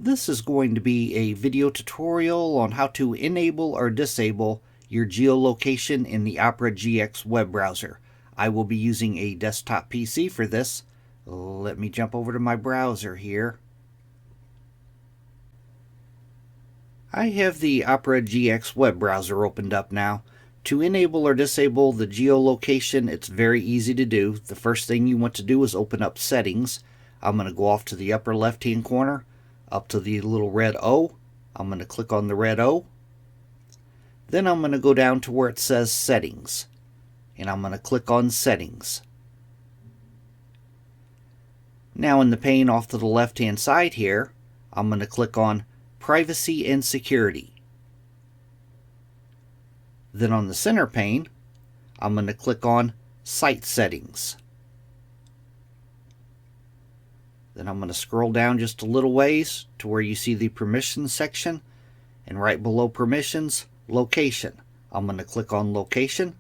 This is going to be a video tutorial on how to enable or disable your geolocation in the Opera GX web browser. I will be using a desktop PC for this. Let me jump over to my browser here. I have the Opera GX web browser opened up now. To enable or disable the geolocation, it's very easy to do. The first thing you want to do is open up Settings. I'm going to go off to the upper left-hand corner, up to the little red O. I'm going to click on the red O. Then I'm going to go down to where it says Settings, and I'm going to click on Settings. Now in the pane off to the left-hand side here, I'm going to click on Privacy and Security. Then on the center pane, I'm going to click on Site Settings. Then I'm going to scroll down just a little ways to where you see the Permissions section, and right below Permissions, Location. I'm going to click on Location.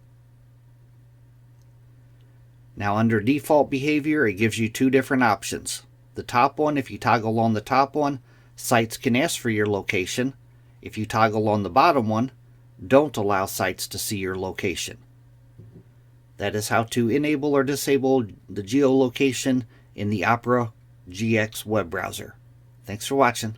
Now under Default Behavior, it gives you two different options. The top one, if you toggle on the top one, sites can ask for your location. If you toggle on the bottom one, don't allow sites to see your location. That is how to enable or disable the geolocation in the Opera GX web browser. Thanks for watching.